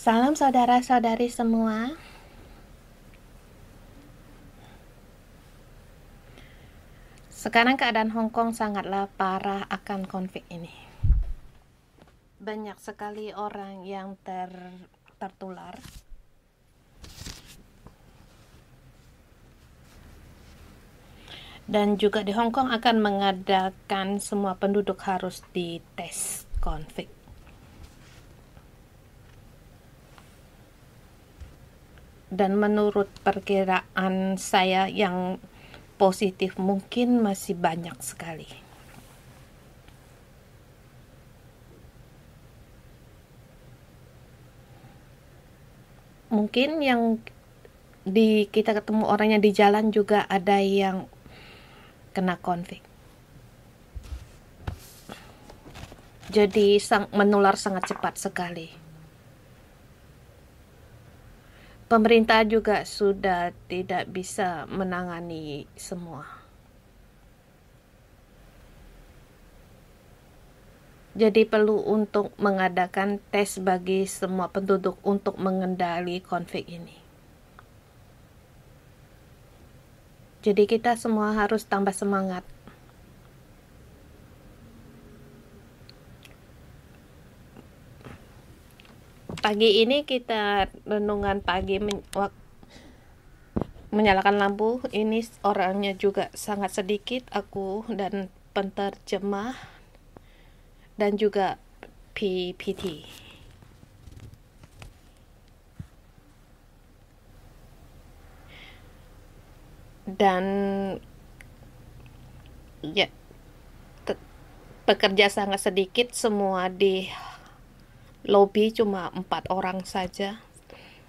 Salam saudara-saudari semua. Sekarang keadaan Hong Kong sangatlah parah akan konflik ini. Banyak sekali orang yang tertular. Dan juga di Hong Kong akan mengadakan semua penduduk harus dites konflik. Dan menurut perkiraan saya yang positif mungkin masih banyak sekali. Mungkin yang kita ketemu orangnya di jalan juga ada yang kena konflik. Jadi menular sangat cepat sekali. Pemerintah juga sudah tidak bisa menangani semua. Jadi perlu untuk mengadakan tes bagi semua penduduk untuk mengendali konflik ini. Jadi kita semua harus tambah semangat. Pagi ini kita renungan pagi menyalakan lampu. Ini orangnya juga sangat sedikit, aku dan penterjemah dan juga PPT. Dan ya, pekerja sangat sedikit, semua di lobby cuma 4 orang saja.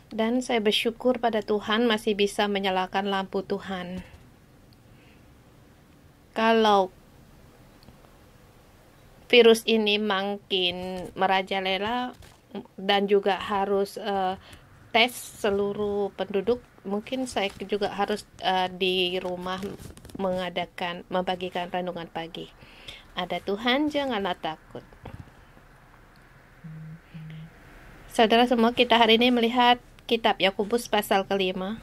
Dan saya bersyukur pada Tuhan masih bisa menyalakan lampu Tuhan. Kalau virus ini makin merajalela dan juga harus tes seluruh penduduk, mungkin saya juga harus di rumah membagikan renungan pagi. Ada Tuhan, janganlah takut. Saudara semua, kita hari ini melihat kitab Yakobus pasal ke-5.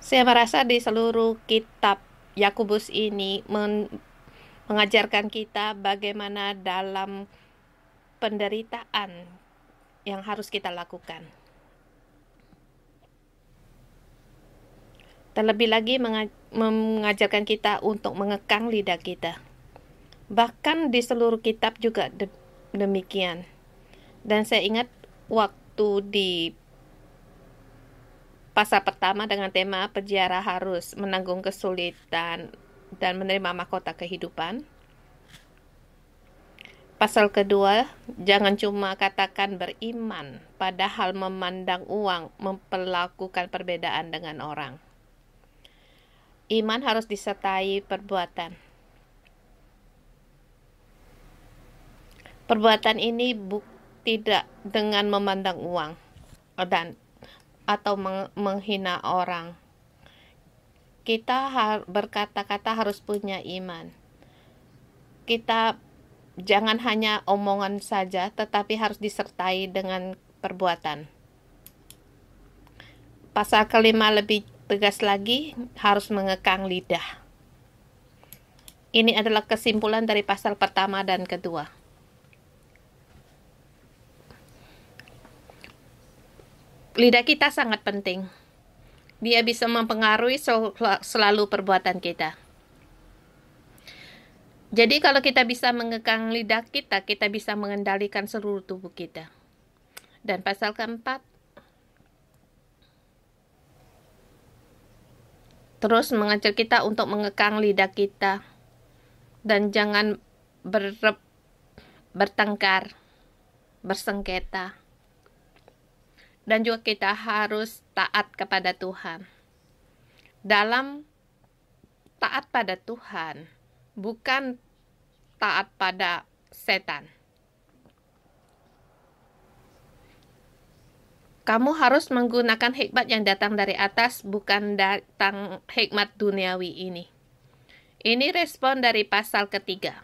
Saya merasa di seluruh kitab Yakobus ini mengajarkan kita bagaimana dalam penderitaan yang harus kita lakukan. Terlebih lagi mengajarkan kita untuk mengekang lidah kita. Bahkan di seluruh kitab juga demikian. Dan saya ingat waktu di pasal pertama dengan tema penjara harus menanggung kesulitan dan menerima mahkota kehidupan. Pasal kedua, jangan cuma katakan beriman, padahal memandang uang memperlakukan perbedaan dengan orang. Iman harus disertai perbuatan. Perbuatan ini tidak dengan memandang uang atau menghina orang. Kita berkata-kata harus punya iman. Kita jangan hanya omongan saja, tetapi harus disertai dengan perbuatan. Pasal ke-5 lebih tegas lagi, harus mengekang lidah. Ini adalah kesimpulan dari pasal pertama dan kedua. Lidah kita sangat penting. Dia bisa mempengaruhi selalu perbuatan kita. Jadi kalau kita bisa mengekang lidah kita, kita bisa mengendalikan seluruh tubuh kita. Dan pasal keempat, terus mengajar kita untuk mengekang lidah kita dan jangan bertengkar, bersengketa. Dan juga kita harus taat kepada Tuhan. Dalam taat pada Tuhan, bukan taat pada setan. Kamu harus menggunakan hikmat yang datang dari atas, bukan datang hikmat duniawi ini. Ini respon dari pasal ketiga.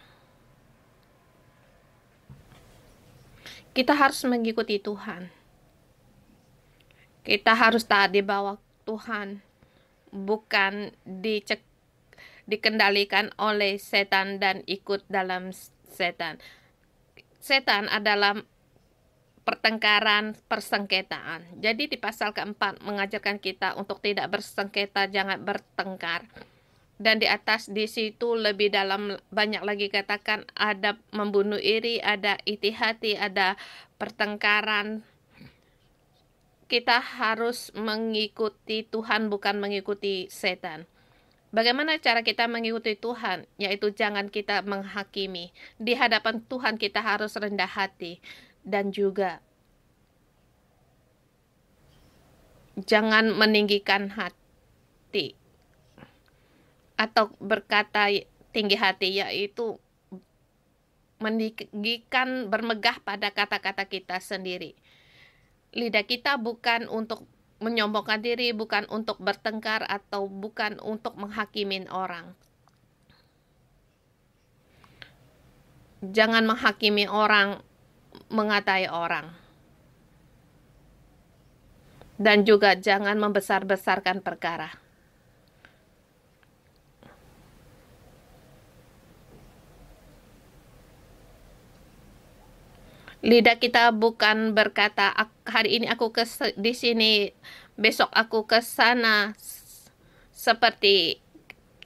Kita harus mengikuti Tuhan. Kita harus taat di bawah Tuhan, bukan dikendalikan oleh setan dan ikut dalam setan. Setan adalah pertengkaran, persengketaan. Jadi di pasal keempat mengajarkan kita untuk tidak bersengketa, jangan bertengkar. Dan di atas di situ lebih dalam banyak lagi katakan ada membunuh iri, ada iti hati, ada pertengkaran. Kita harus mengikuti Tuhan, bukan mengikuti setan. Bagaimana cara kita mengikuti Tuhan? Yaitu jangan kita menghakimi. Di hadapan Tuhan kita harus rendah hati. Dan juga jangan meninggikan hati. Atau berkata tinggi hati, yaitu meninggikan, bermegah pada kata-kata kita sendiri. Lidah kita bukan untuk menyombongkan diri, bukan untuk bertengkar, atau bukan untuk menghakimin orang. Jangan menghakimi orang, mengatai orang. Dan juga jangan membesar-besarkan perkara. Lidah kita bukan berkata, hari ini aku di sini, besok aku ke sana, seperti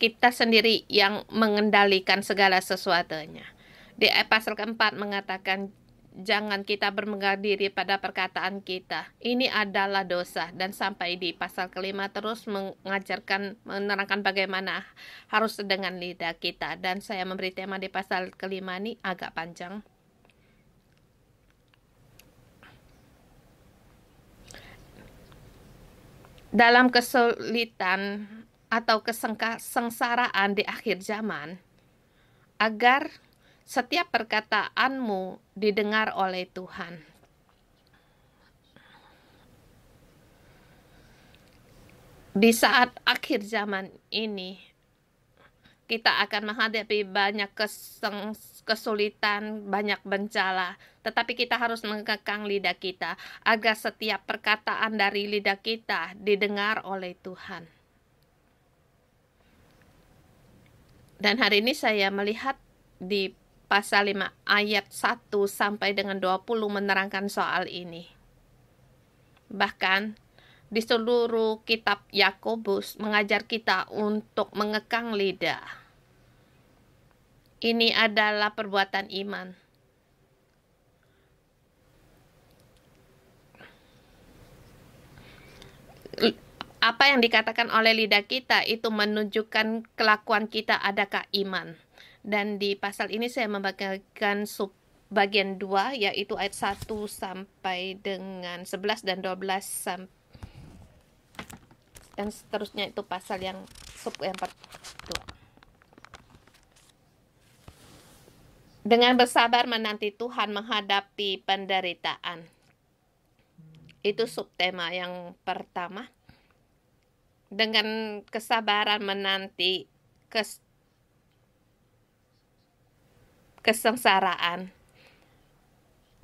kita sendiri yang mengendalikan segala sesuatunya. Di pasal keempat mengatakan, jangan kita bermegah diri pada perkataan kita. Ini adalah dosa. Dan sampai di pasal kelima terus mengajarkan, menerangkan bagaimana harus dengan lidah kita. Dan saya memberi tema di pasal kelima ini agak panjang. Dalam kesulitan atau kesengsaraan di akhir zaman, agar setiap perkataanmu didengar oleh Tuhan. Di saat akhir zaman ini, kita akan menghadapi banyak kesulitan, banyak bencana. Tetapi kita harus mengekang lidah kita agar setiap perkataan dari lidah kita didengar oleh Tuhan. Dan hari ini saya melihat di pasal 5 ayat 1 sampai dengan 20 menerangkan soal ini. Bahkan di seluruh kitab Yakobus mengajar kita untuk mengekang lidah. Ini adalah perbuatan iman. Apa yang dikatakan oleh lidah kita itu menunjukkan kelakuan kita adakah iman. Dan di pasal ini saya membagikan bagian 2, yaitu ayat 1 sampai dengan 11 dan 12 dan seterusnya itu pasal yang kedua. Dengan bersabar menanti Tuhan menghadapi penderitaan. Itu subtema yang pertama. Dengan kesabaran menanti kesengsaraan.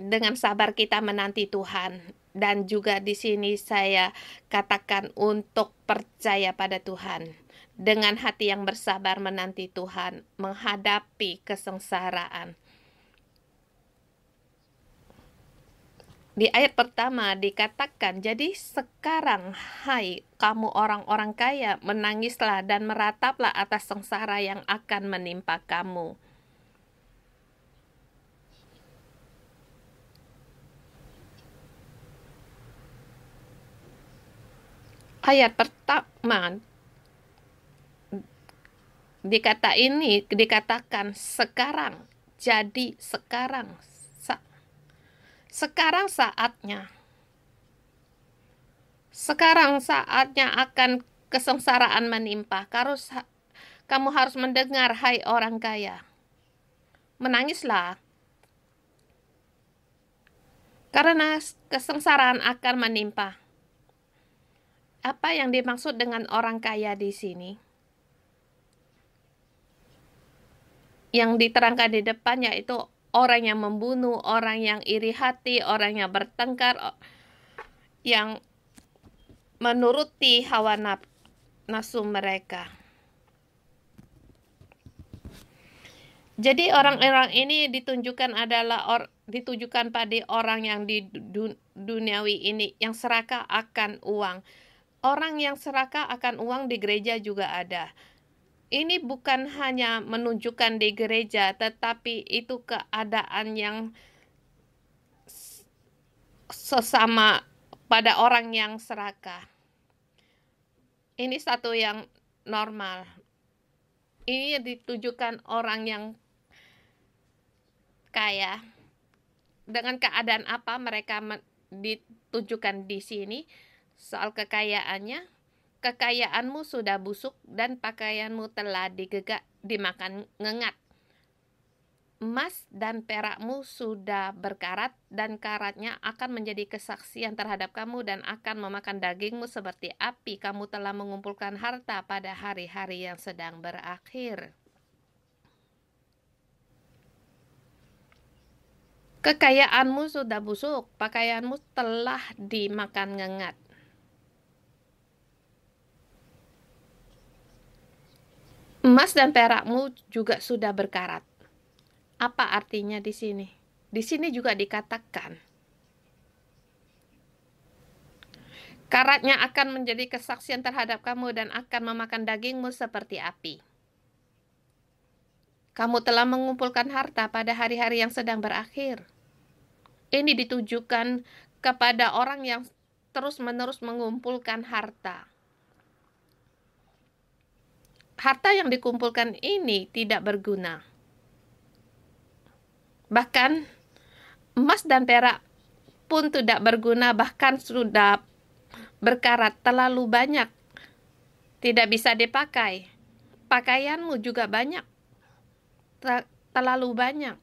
Dengan sabar kita menanti Tuhan. Dan juga di sini saya katakan untuk percaya pada Tuhan. Dengan hati yang bersabar menanti Tuhan, menghadapi kesengsaraan. Di ayat pertama dikatakan, jadi sekarang hai kamu orang-orang kaya, menangislah dan merataplah atas sengsara yang akan menimpa kamu. Ayat pertama dikatakan sekarang, jadi sekarang saatnya. Sekarang saatnya akan kesengsaraan menimpa. Kamu harus mendengar, hai orang kaya. Menangislah. Karena kesengsaraan akan menimpa. Apa yang dimaksud dengan orang kaya di sini? yang diterangkan di depan, yaitu orang yang membunuh, orang yang iri hati, orang yang bertengkar, yang menuruti hawa nafsu mereka. Jadi orang-orang ini ditujukan pada orang yang di duniawi ini, yang serakah akan uang. Orang yang serakah akan uang di gereja juga ada. Ini bukan hanya menunjukkan di gereja, tetapi itu keadaan yang sesama pada orang yang serakah. Ini satu yang normal. Ini ditujukan orang yang kaya. Dengan keadaan apa mereka ditujukan di sini? Soal kekayaannya. Kekayaanmu sudah busuk dan pakaianmu telah dimakan ngengat. Emas dan perakmu sudah berkarat, dan karatnya akan menjadi kesaksian terhadap kamu dan akan memakan dagingmu seperti api. Kamu telah mengumpulkan harta pada hari-hari yang sedang berakhir. Kekayaanmu sudah busuk, pakaianmu telah dimakan ngengat. Emas dan perakmu juga sudah berkarat. Apa artinya di sini? Di sini juga dikatakan, karatnya akan menjadi kesaksian terhadap kamu dan akan memakan dagingmu seperti api. Kamu telah mengumpulkan harta pada hari-hari yang sedang berakhir. Ini ditujukan kepada orang yang terus-menerus mengumpulkan harta. Harta yang dikumpulkan ini tidak berguna. Bahkan emas dan perak pun tidak berguna, bahkan sudah berkarat terlalu banyak, tidak bisa dipakai. Pakaianmu juga banyak, terlalu banyak,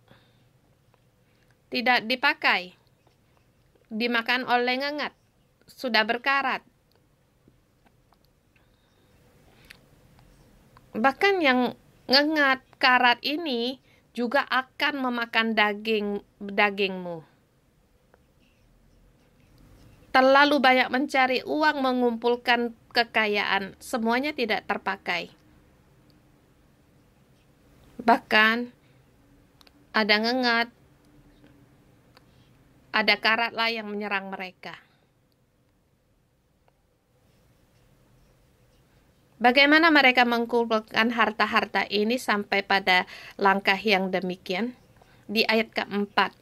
tidak dipakai, dimakan oleh ngengat, sudah berkarat. Bahkan yang ngengat karat ini juga akan memakan dagingmu. Terlalu banyak mencari uang, mengumpulkan kekayaan, semuanya tidak terpakai. Bahkan ada ngengat, ada karatlah yang menyerang mereka. Bagaimana mereka mengumpulkan harta-harta ini sampai pada langkah yang demikian? Di ayat keempat,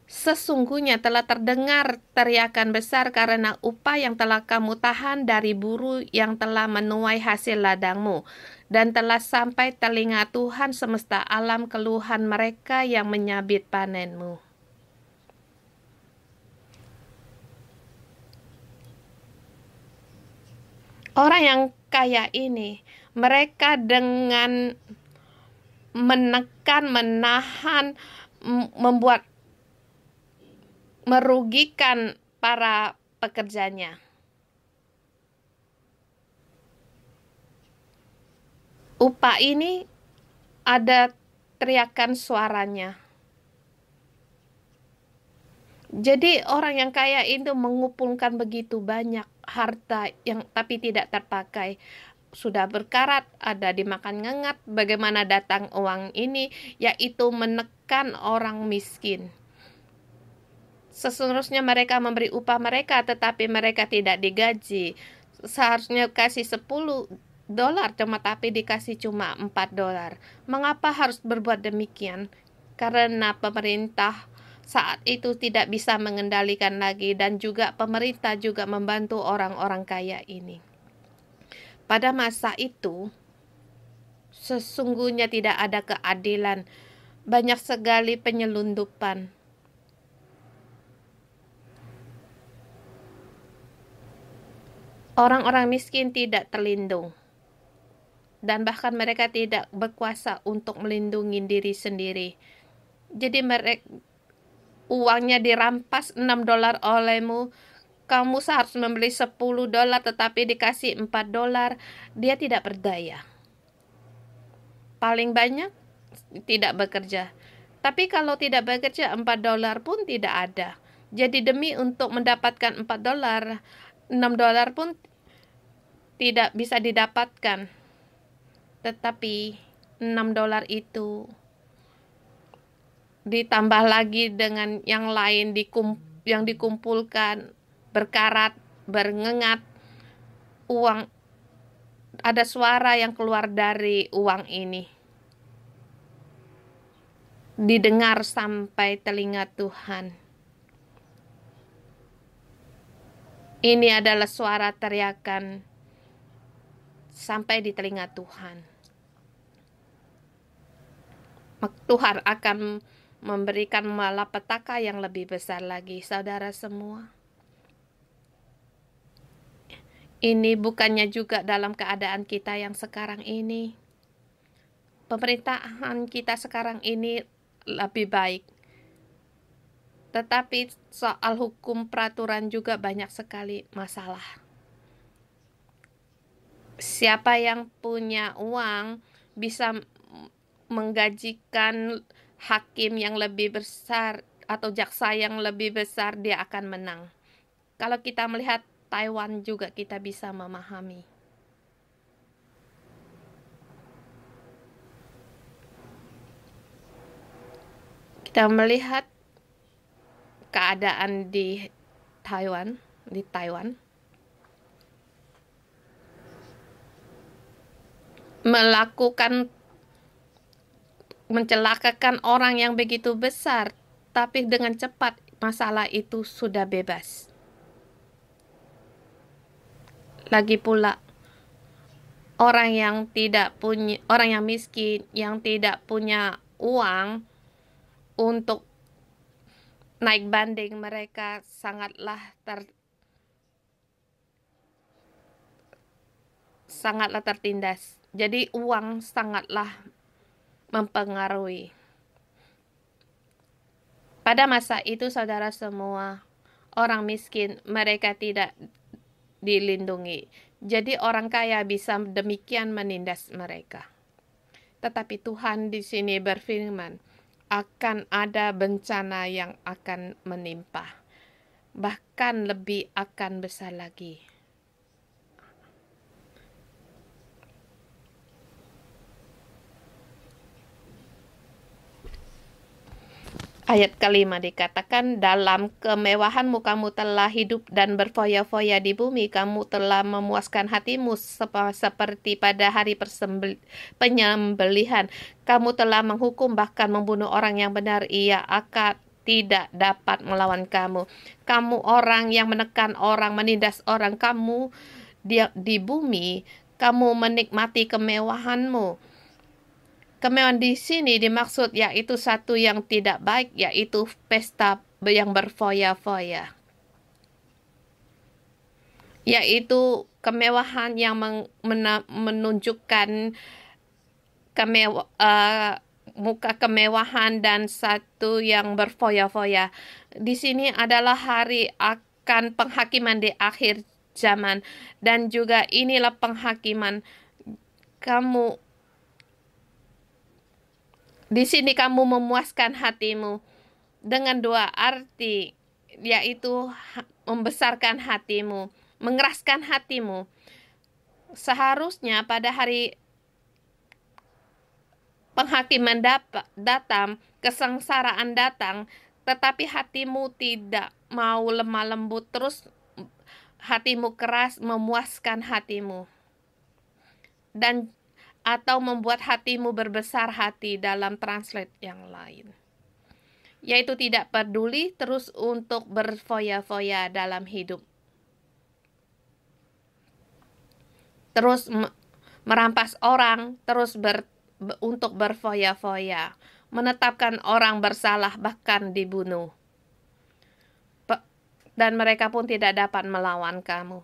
sesungguhnya telah terdengar teriakan besar karena upah yang telah kamu tahan dari buruh yang telah menuai hasil ladangmu, dan telah sampai telinga Tuhan semesta alam keluhan mereka yang menyabit panenmu. Orang yang kaya ini, mereka dengan menekan, menahan, membuat merugikan para pekerjanya. Upah ini ada teriakan suaranya. Jadi orang yang kaya itu mengumpulkan begitu banyak harta yang tapi tidak terpakai. Sudah berkarat, ada dimakan ngengat. Bagaimana datang uang ini? Yaitu menekan orang miskin. Seharusnya mereka memberi upah mereka, tetapi mereka tidak digaji. Seharusnya kasih $10, tapi dikasih cuma $4. Mengapa harus berbuat demikian? Karena pemerintah saat itu tidak bisa mengendalikan lagi, dan juga pemerintah juga membantu orang-orang kaya ini. Pada masa itu, sesungguhnya tidak ada keadilan. Banyak sekali penyelundupan. Orang-orang miskin tidak terlindung. Dan bahkan mereka tidak berkuasa untuk melindungi diri sendiri. Jadi uangnya dirampas $6 olehmu, kamu seharusnya membeli $10, tetapi dikasih $4, dia tidak berdaya. Paling banyak tidak bekerja. Tapi kalau tidak bekerja, $4 pun tidak ada. Jadi demi untuk mendapatkan $4, $6 pun tidak bisa didapatkan. Tetapi $6 itu ditambah lagi dengan yang lain yang dikumpulkan, berkarat, berngengat, uang, ada suara yang keluar dari uang ini. Didengar sampai telinga Tuhan. Ini adalah suara teriakan sampai di telinga Tuhan. Tuhan akan memberikan malapetaka yang lebih besar lagi, saudara semua. Ini bukannya juga dalam keadaan kita yang sekarang ini. Pemerintahan kita sekarang ini lebih baik. Tetapi soal hukum peraturan juga banyak sekali masalah. Siapa yang punya uang bisa menggajikan hakim yang lebih besar atau jaksa yang lebih besar, dia akan menang. Kalau kita melihat Taiwan juga kita bisa memahami. Kita melihat keadaan di Taiwan, mencelakakan orang yang begitu besar, tapi dengan cepat masalah itu sudah bebas. Lagi pula, orang yang miskin, yang tidak punya uang untuk naik banding, mereka sangatlah tertindas. Jadi uang sangatlah mempengaruhi. Pada masa itu, saudara semua, orang miskin mereka tidak dilindungi. Jadi orang kaya bisa demikian menindas mereka. Tetapi Tuhan di sini berfirman, akan ada bencana yang akan menimpa. Bahkan lebih akan besar lagi. Ayat kelima dikatakan, dalam kemewahanmu kamu telah hidup dan berfoya-foya di bumi. Kamu telah memuaskan hatimu seperti pada hari penyembelihan. Kamu telah menghukum bahkan membunuh orang yang benar. Ia akan tidak dapat melawan kamu. Kamu orang yang menekan orang, menindas orang. Kamu di bumi, kamu menikmati kemewahanmu. Kemewahan di sini dimaksud yaitu satu yang tidak baik, yaitu pesta yang berfoya-foya. Yaitu kemewahan yang menunjukkan muka kemewahan dan satu yang berfoya-foya. Di sini adalah hari akan penghakiman di akhir zaman, dan juga inilah penghakiman. Di sini kamu memuaskan hatimu dengan dua arti, yaitu membesarkan hatimu, mengeraskan hatimu. Seharusnya pada hari penghakiman datang, kesengsaraan datang, tetapi hatimu tidak mau lemah lembut, terus hatimu keras, memuaskan hatimu. Atau membuat hatimu berbesar hati dalam translate yang lain. Yaitu tidak peduli terus untuk berfoya-foya dalam hidup. Terus merampas orang, terus untuk berfoya-foya. Menetapkan orang bersalah bahkan dibunuh. Dan mereka pun tidak dapat melawan kamu.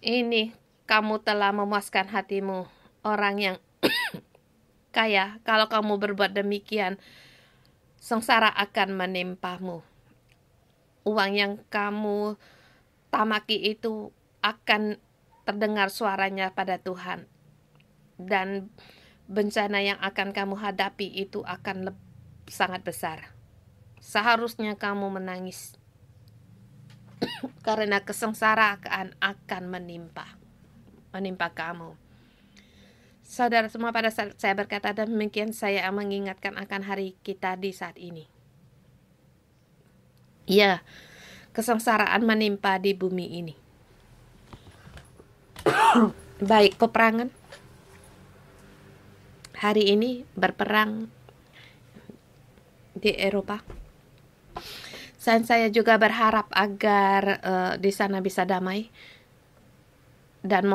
Ini kamu telah memuaskan hatimu, orang yang kaya. Kalau kamu berbuat demikian, sengsara akan menimpamu. Uang yang kamu tamaki itu akan terdengar suaranya pada Tuhan. Dan bencana yang akan kamu hadapi itu akan sangat besar. Seharusnya kamu menangis karena kesengsaraan akan menimpa kamu. Saudara semua, pada saat saya berkata demikian, saya mengingatkan akan hari kita di saat ini. Ya, kesengsaraan menimpa di bumi ini. Baik peperangan. Hari ini berperang di Eropa. Dan saya juga berharap agar di sana bisa damai. Dan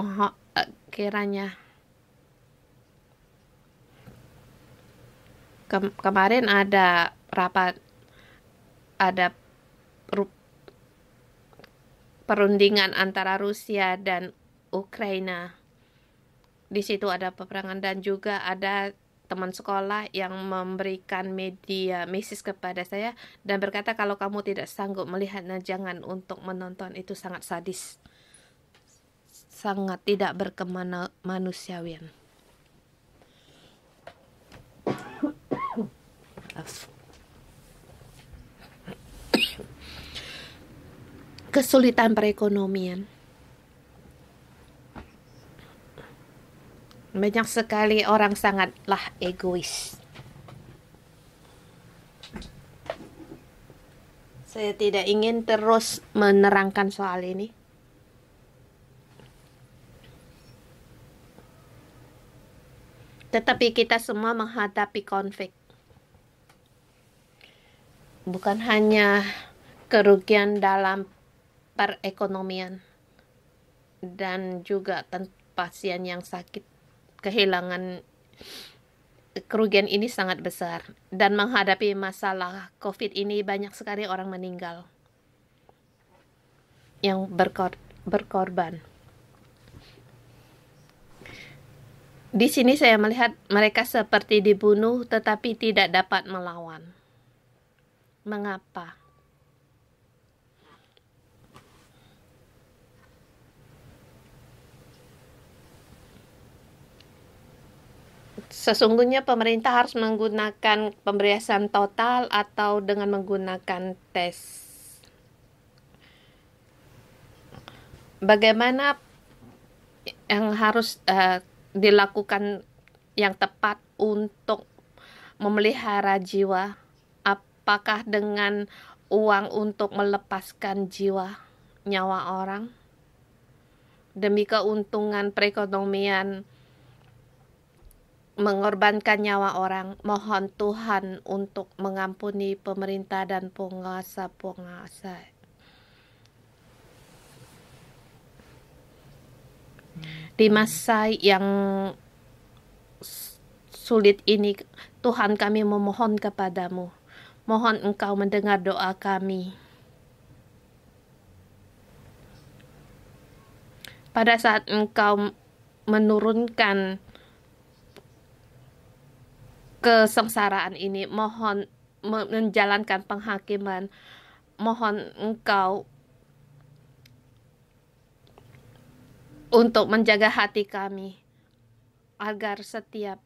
kiranya kemarin ada rapat, ada perundingan antara Rusia dan Ukraina. Di situ ada peperangan dan juga ada teman sekolah yang memberikan message kepada saya dan berkata kalau kamu tidak sanggup melihatnya, jangan untuk menonton, itu sangat sadis, sangat tidak berkemanusiaan. Kesulitan perekonomian. Banyak sekali orang sangatlah egois. Saya tidak ingin terus menerangkan soal ini. Tetapi kita semua menghadapi konflik. Bukan hanya kerugian dalam perekonomian dan juga pasien yang sakit. Kehilangan, kerugian ini sangat besar, dan menghadapi masalah COVID ini banyak sekali orang meninggal yang berkorban. Di sini saya melihat mereka seperti dibunuh tetapi tidak dapat melawan. Mengapa? Sesungguhnya pemerintah harus menggunakan pemeriksaan total atau dengan menggunakan tes. Bagaimana yang harus dilakukan yang tepat untuk memelihara jiwa? Apakah dengan uang untuk melepaskan jiwa, nyawa orang? Demi keuntungan perekonomian, mengorbankan nyawa orang. Mohon Tuhan untuk mengampuni pemerintah dan penguasa-penguasa. Di masa yang sulit ini, Tuhan, kami memohon kepadamu. Mohon Engkau mendengar doa kami. Pada saat Engkau menurunkan kesengsaraan ini, mohon menjalankan penghakiman, mohon Engkau untuk menjaga hati kami agar setiap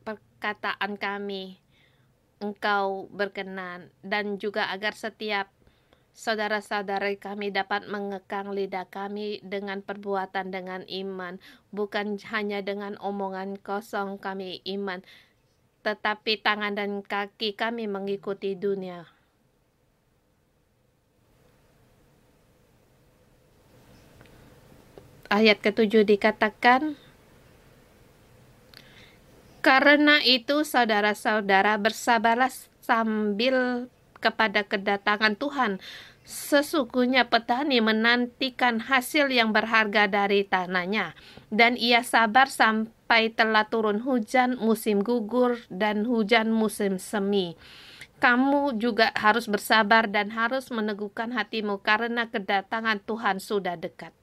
perkataan kami Engkau berkenan, dan juga agar setiap saudara-saudari kami dapat mengekang lidah kami dengan perbuatan, dengan iman, bukan hanya dengan omongan kosong kami iman, tetapi tangan dan kaki kami mengikuti dunia. Ayat ke-7 dikatakan, karena itu saudara-saudara bersabarlah sambil kepada kedatangan Tuhan. Sesungguhnya petani menantikan hasil yang berharga dari tanahnya, dan ia sabar sampai telah turun hujan musim gugur dan hujan musim semi. Kamu juga harus bersabar dan harus meneguhkan hatimu karena kedatangan Tuhan sudah dekat.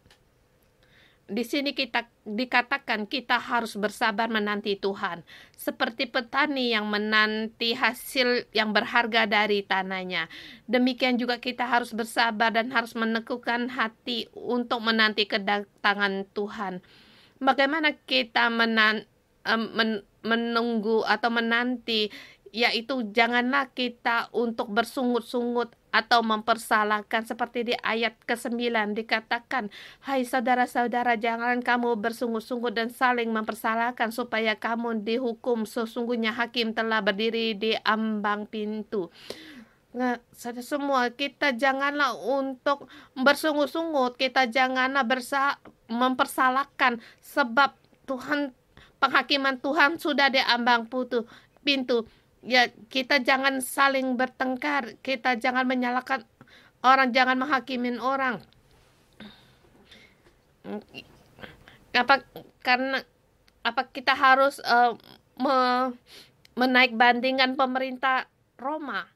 Di sini kita dikatakan kita harus bersabar menanti Tuhan, seperti petani yang menanti hasil yang berharga dari tanahnya. Demikian juga kita harus bersabar dan harus meneguhkan hati untuk menanti kedatangan Tuhan. Bagaimana kita menunggu atau menanti, yaitu janganlah kita untuk bersungut-sungut atau mempersalahkan seperti di ayat ke-9 dikatakan, hai saudara-saudara, jangan kamu bersungut-sungut dan saling mempersalahkan supaya kamu dihukum. Sesungguhnya hakim telah berdiri di ambang pintu. Nah, saudara semua, kita janganlah untuk bersungut-sungut, kita janganlah mempersalahkan, sebab penghakiman Tuhan sudah di ambang pintu. Ya, kita jangan saling bertengkar, kita jangan menyalahkan orang, jangan menghakimin orang. Apa karena apa kita harus menaik bandingkan pemerintah Roma?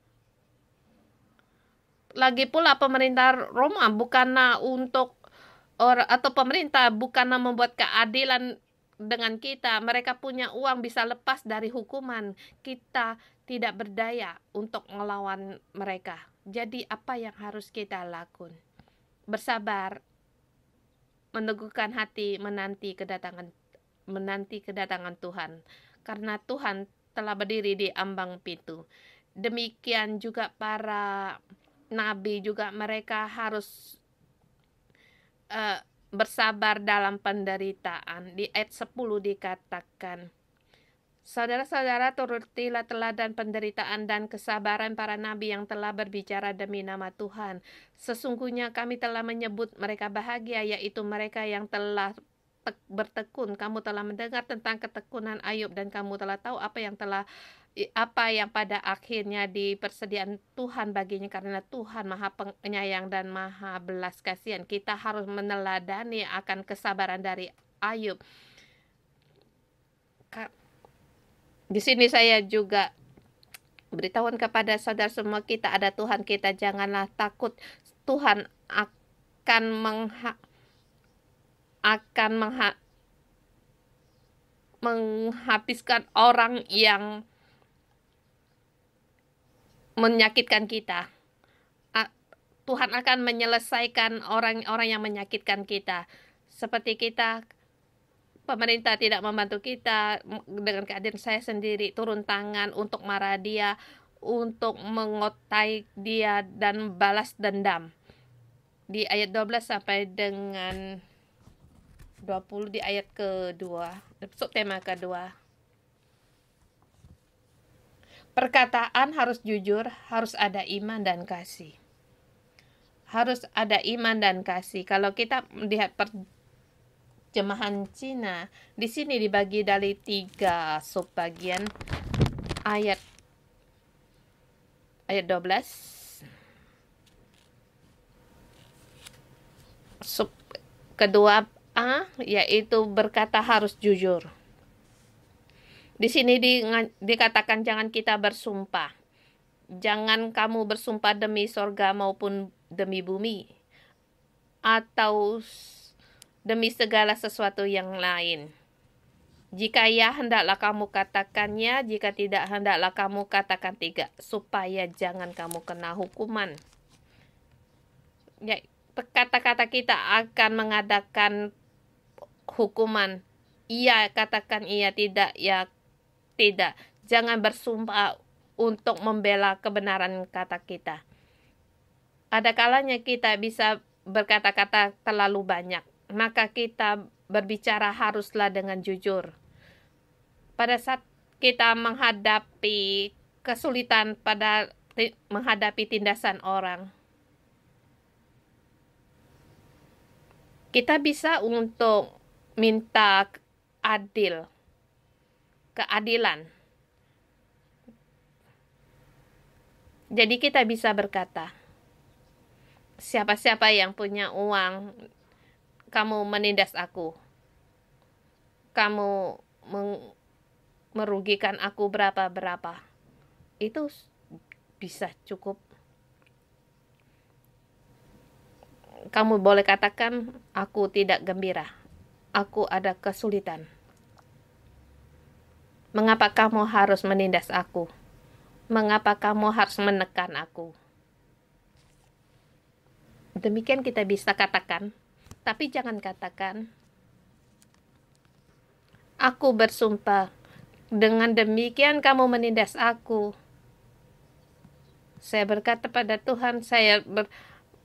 Lagi pula pemerintah Roma bukanlah untuk atau pemerintah bukanlah membuat keadilan dengan kita. Mereka punya uang, bisa lepas dari hukuman. Kita tidak berdaya untuk melawan mereka. Jadi apa yang harus kita lakukan? Bersabar, meneguhkan hati, menanti kedatangan Tuhan. Karena Tuhan telah berdiri di ambang pintu. Demikian juga para nabi juga, mereka harus bersabar dalam penderitaan. Di ayat 10 dikatakan, saudara-saudara, turutilah teladan penderitaan dan kesabaran para nabi yang telah berbicara demi nama Tuhan. Sesungguhnya kami telah menyebut mereka bahagia, yaitu mereka yang telah bertekun. Kamu telah mendengar tentang ketekunan Ayub, dan kamu telah tahu apa yang pada akhirnya dipersediaan Tuhan baginya, karena Tuhan Maha Penyayang dan Maha Belas Kasihan. Kita harus meneladani akan kesabaran dari Ayub. Di sini saya juga beritahuan kepada saudara semua, kita ada Tuhan, kita janganlah takut. Tuhan akan menghabiskan orang yang menyakitkan kita. Tuhan akan menyelesaikan orang-orang yang menyakitkan kita. Seperti pemerintah tidak membantu kita dengan keadaan, saya sendiri turun tangan untuk marah dia, untuk mengotai dia dan balas dendam. Di ayat 12 sampai dengan 20 di ayat kedua, tema kedua. Perkataan harus jujur, harus ada iman dan kasih. Harus ada iman dan kasih. Kalau kita melihat terjemahan Cina, di sini dibagi dari 3 subbagian. Ayat 12. Kedua A, yaitu berkata harus jujur. Di sini dikatakan jangan kita bersumpah. Jangan kamu bersumpah demi sorga maupun demi bumi, atau demi segala sesuatu yang lain. Jika ya, hendaklah kamu katakannya. Jika tidak, hendaklah kamu katakan tidak, supaya jangan kamu kena hukuman. Ya, kata-kata kita akan mengadakan hukuman. Iya, katakan iya, tidak, ya tidak. Jangan bersumpah untuk membela kebenaran kata kita. Ada kalanya kita bisa berkata-kata terlalu banyak, maka kita berbicara haruslah dengan jujur. Pada saat kita menghadapi kesulitan, menghadapi tindasan orang, kita bisa untuk minta keadilan. Jadi kita bisa berkata, siapa-siapa yang punya uang, kamu menindas aku, kamu merugikan aku berapa-berapa, itu bisa cukup. Kamu boleh katakan, aku tidak gembira, aku ada kesulitan. Mengapa kamu harus menindas aku? Mengapa kamu harus menekan aku? Demikian kita bisa katakan, tapi jangan katakan, Aku bersumpah, dengan demikian kamu menindas aku. Saya berkata pada Tuhan,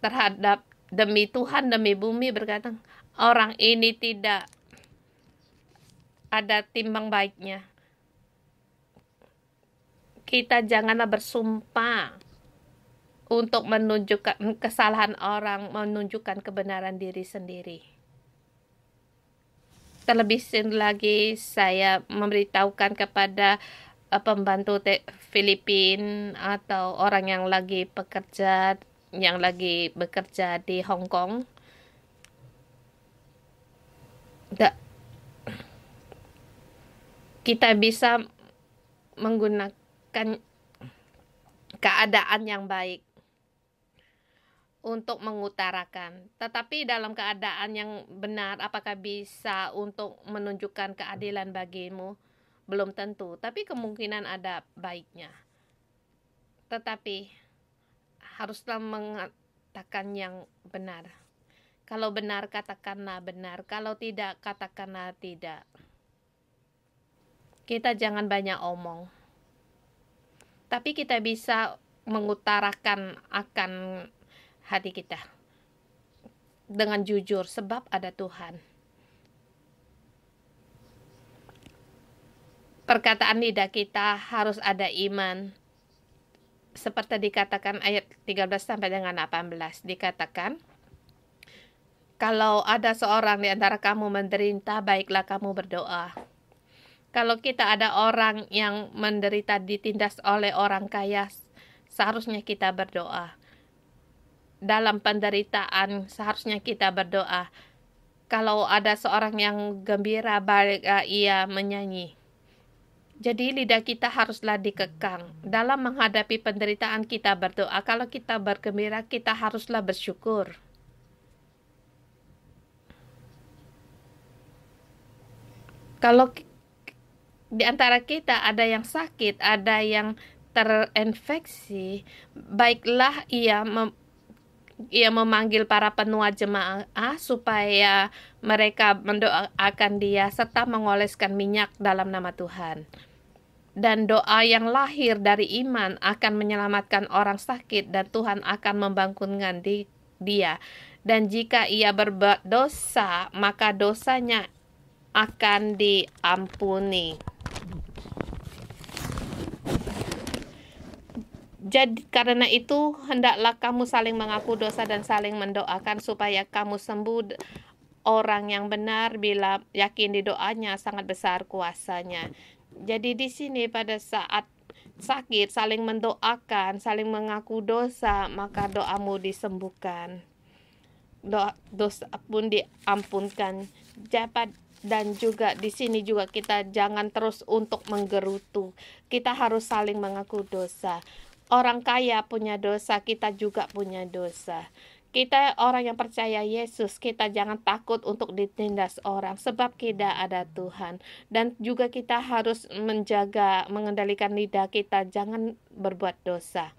terhadap demi Tuhan, demi bumi berkata, orang ini tidak ada timbang baiknya. Kita janganlah bersumpah untuk menunjukkan kesalahan orang, menunjukkan kebenaran diri sendiri. Terlebih lagi, saya memberitahukan kepada pembantu Filipina atau orang yang lagi bekerja di Hong Kong. Kita bisa menggunakan keadaan yang baik untuk mengutarakan. Tetapi dalam keadaan yang benar, apakah bisa untuk menunjukkan keadilan bagimu? Belum tentu, tapi kemungkinan ada baiknya. Tetapi haruslah mengatakan yang benar. Kalau benar, katakanlah benar. Kalau tidak, katakanlah tidak. Kita jangan banyak omong. Tapi kita bisa mengutarakan akan hati kita dengan jujur, sebab ada Tuhan. Perkataan lidah kita harus ada iman. Seperti dikatakan ayat 13 sampai dengan 18, dikatakan, kalau ada seorang di antara kamu menderita, baiklah kamu berdoa. Kalau kita ada orang yang menderita ditindas oleh orang kaya, seharusnya kita berdoa. Dalam penderitaan, seharusnya kita berdoa. Kalau ada seorang yang gembira, baiklah ia menyanyi. Jadi lidah kita haruslah dikekang. Dalam menghadapi penderitaan kita berdoa. Kalau kita bergembira, kita haruslah bersyukur. Kalau di antara kita ada yang sakit, ada yang terinfeksi, baiklah ia memanggil para penua jemaah supaya mereka mendoakan dia serta mengoleskan minyak dalam nama Tuhan. Dan doa yang lahir dari iman akan menyelamatkan orang sakit dan Tuhan akan membangkitkan dia. Dan jika ia berbuat dosa, maka dosanya akan diampuni. Jadi karena itu hendaklah kamu saling mengaku dosa dan saling mendoakan supaya kamu sembuh. Orang yang benar bila yakin di doanya sangat besar kuasanya. Jadi di sini pada saat sakit saling mendoakan, saling mengaku dosa, maka doamu disembuhkan. Dosa pun diampunkan. Dan juga di sini juga kita jangan terus untuk menggerutu. Kita harus saling mengaku dosa. Orang kaya punya dosa, kita juga punya dosa. Kita orang yang percaya Yesus, kita jangan takut untuk ditindas orang sebab kita ada Tuhan. Dan juga kita harus mengendalikan lidah kita, jangan berbuat dosa.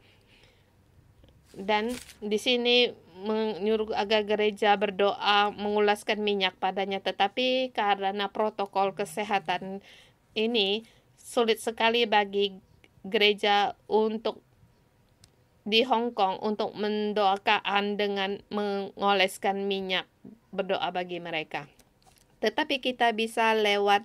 Dan di sini menyuruh agar gereja berdoa, mengulaskan minyak padanya. Tetapi karena protokol kesehatan ini, sulit sekali bagi gereja untuk di Hong Kong untuk mendoakan dengan mengoleskan minyak, berdoa bagi mereka. Tetapi kita bisa lewat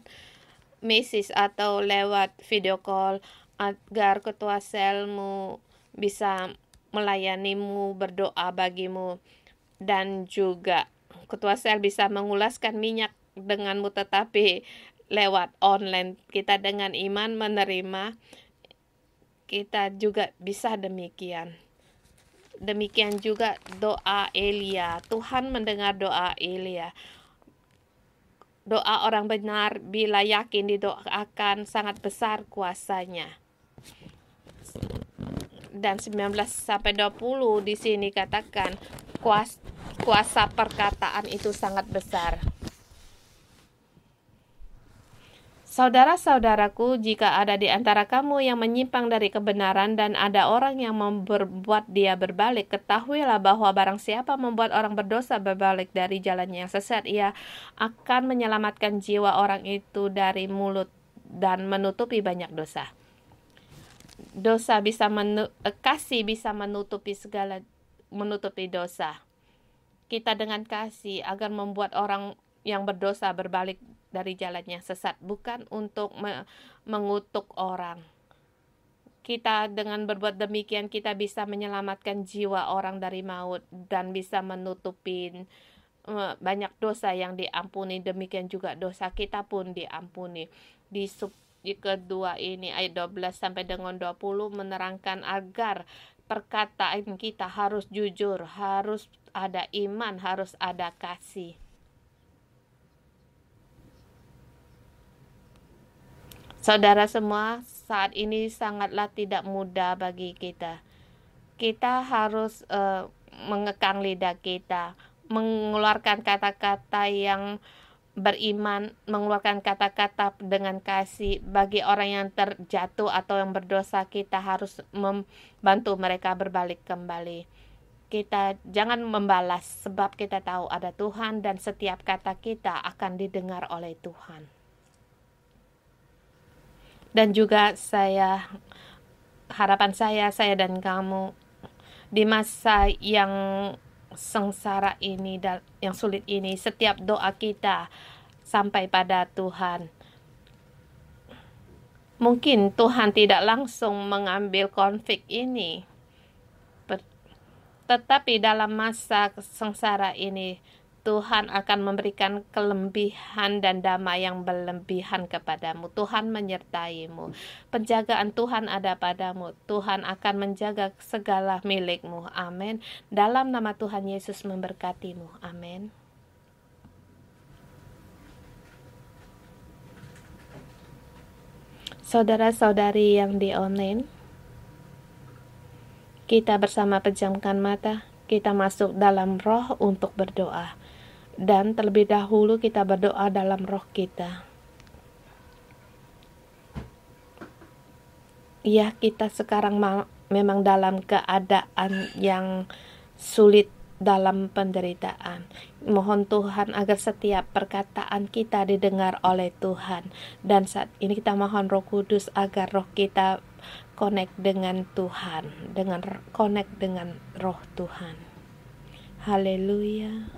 message atau lewat video call agar ketua selmu bisa melayanimu, berdoa bagimu, dan juga ketua sel bisa mengulaskan minyak denganmu, tetapi lewat online. Kita dengan iman menerima, kita juga bisa demikian. Demikian juga doa Elia. Tuhan mendengar doa Elia. Doa orang benar bila yakin didoakan sangat besar kuasanya. Dan 19-20 di sini katakan kuasa perkataan itu sangat besar. Saudara-saudaraku, jika ada di antara kamu yang menyimpang dari kebenaran dan ada orang yang membuat dia berbalik, ketahuilah bahwa barang siapa membuat orang berdosa berbalik dari jalannya yang sesat, ia akan menyelamatkan jiwa orang itu dari mulut dan menutupi banyak dosa. Kasih bisa menutupi dosa. Kita dengan kasih agar membuat orang yang berdosa berbalik dari jalannya sesat, bukan untuk mengutuk orang. Kita dengan berbuat demikian, kita bisa menyelamatkan jiwa orang dari maut dan bisa menutupi banyak dosa yang diampuni. Demikian juga dosa kita pun diampuni. Di kedua ini ayat 12 sampai dengan 20 menerangkan agar perkataan kita harus jujur, harus ada iman, harus ada kasih. Saudara semua, saat ini sangatlah tidak mudah bagi kita. Kita harus mengekang lidah kita, mengeluarkan kata-kata yang beriman, mengeluarkan kata-kata dengan kasih. Bagi orang yang terjatuh atau yang berdosa, kita harus membantu mereka berbalik kembali. Kita jangan membalas, sebab kita tahu ada Tuhan dan setiap kata kita akan didengar oleh Tuhan. Dan juga harapan saya dan kamu di masa yang sengsara ini dan yang sulit ini, setiap doa kita sampai pada Tuhan. Mungkin Tuhan tidak langsung mengambil konflik ini, tetapi dalam masa sengsara ini Tuhan akan memberikan kelebihan dan damai yang berlebihan kepadamu. Tuhan menyertaimu. Penjagaan Tuhan ada padamu. Tuhan akan menjaga segala milikmu. Amin. Dalam nama Tuhan Yesus memberkatimu. Amin. Saudara-saudari yang di online, kita bersama pejamkan mata. Kita masuk dalam roh untuk berdoa. Dan terlebih dahulu kita berdoa dalam roh kita. Ya, kita sekarang memang dalam keadaan yang sulit, dalam penderitaan. Mohon Tuhan agar setiap perkataan kita didengar oleh Tuhan. Dan saat ini kita mohon Roh Kudus agar roh kita connect dengan Tuhan, connect dengan roh Tuhan. Haleluya.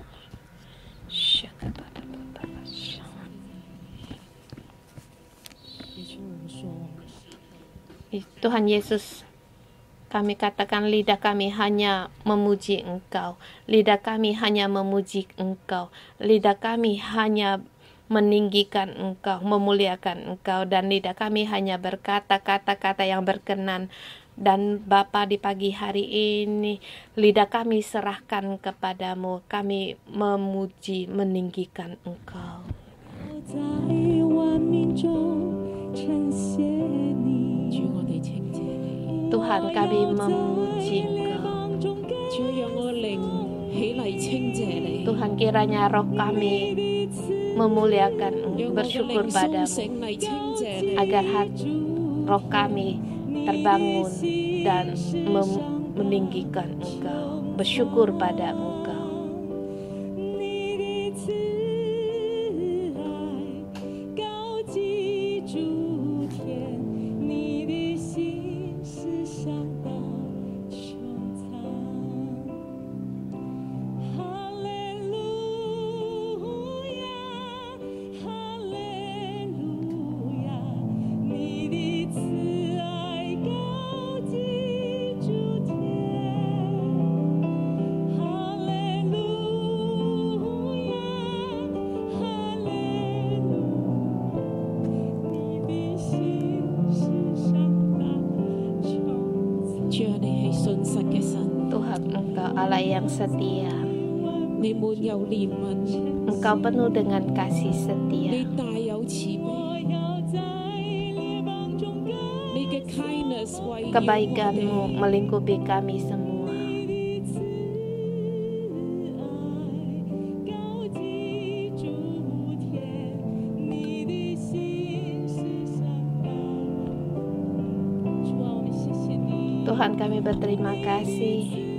Tuhan Yesus, kami katakan lidah kami hanya memuji Engkau, lidah kami hanya memuji Engkau, lidah kami hanya meninggikan Engkau, memuliakan Engkau, dan lidah kami hanya berkata kata-kata yang berkenan. Dan Bapa, di pagi hari ini lidah kami serahkan kepadamu, kami memuji, meninggikan Engkau. Tuhan, kami memuji Engkau. Tuhan, kiranya roh kami memuliakan Engkau, bersyukur padamu, agar hati roh kami terbangun dan meninggikan Engkau, bersyukur padamu Engkau. Tuhan, Engkau Allah yang setia. Engkau penuh dengan kasih setia. Kebaikan-Mu melingkupi kami semua. Tuhan, kami berterima kasih.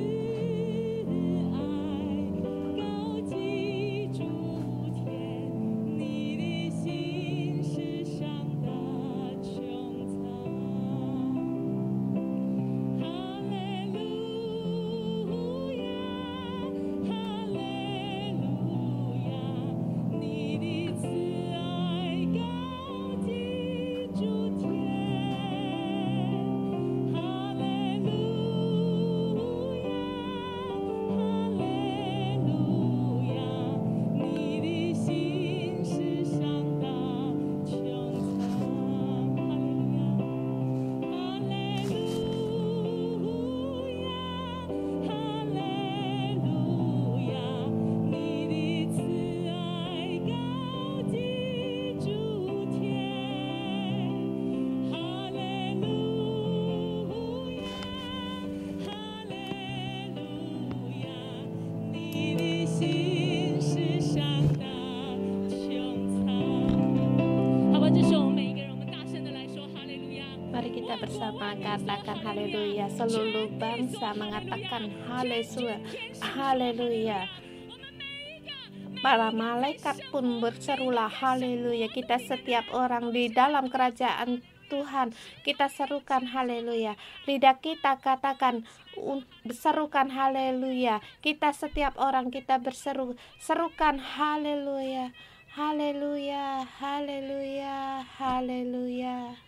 Mari kita bersama katakan haleluya. Seluruh bangsa mengatakan haleluya, haleluya. Para malaikat pun berserulah haleluya. Kita setiap orang di dalam kerajaan Tuhan, kita serukan haleluya. Lidah kita katakan, serukan haleluya. Kita setiap orang kita berseru, serukan haleluya. Haleluya, haleluya, haleluya.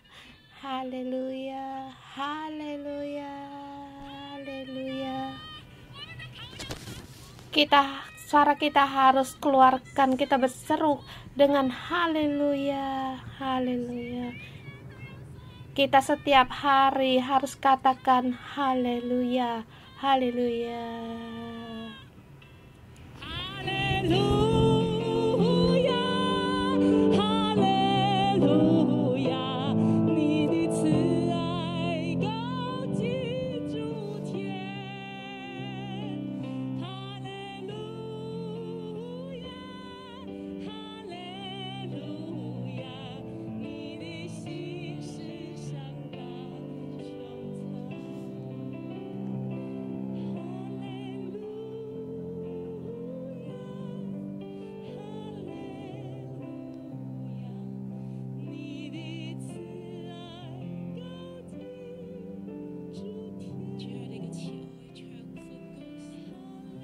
Haleluya, haleluya, haleluya. Suara kita harus keluarkan, kita berseru dengan haleluya, haleluya. Kita setiap hari harus katakan haleluya, haleluya. Haleluya.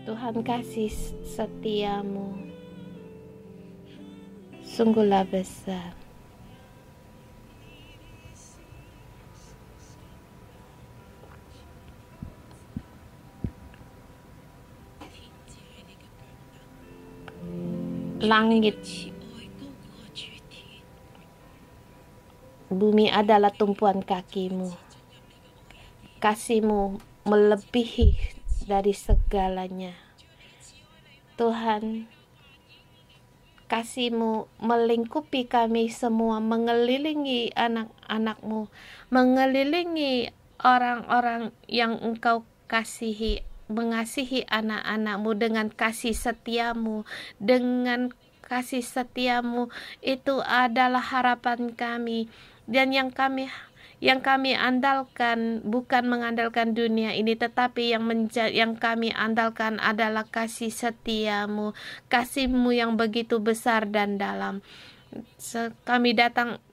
Tuhan, kasih setiamu sungguhlah besar. Langit, bumi adalah tumpuan kakimu. Kasih-Mu melebihi dari segalanya. Tuhan, kasih-Mu melingkupi kami semua, mengelilingi anak-anak-Mu, mengelilingi orang-orang yang Engkau kasihi, mengasihi anak-anak-Mu dengan kasih setia-Mu. Dengan kasih setia-Mu itu adalah harapan kami, dan yang kami andalkan bukan mengandalkan dunia ini, tetapi yang kami andalkan adalah kasih setia-Mu, kasih-Mu yang begitu besar dan dalam. Kami datang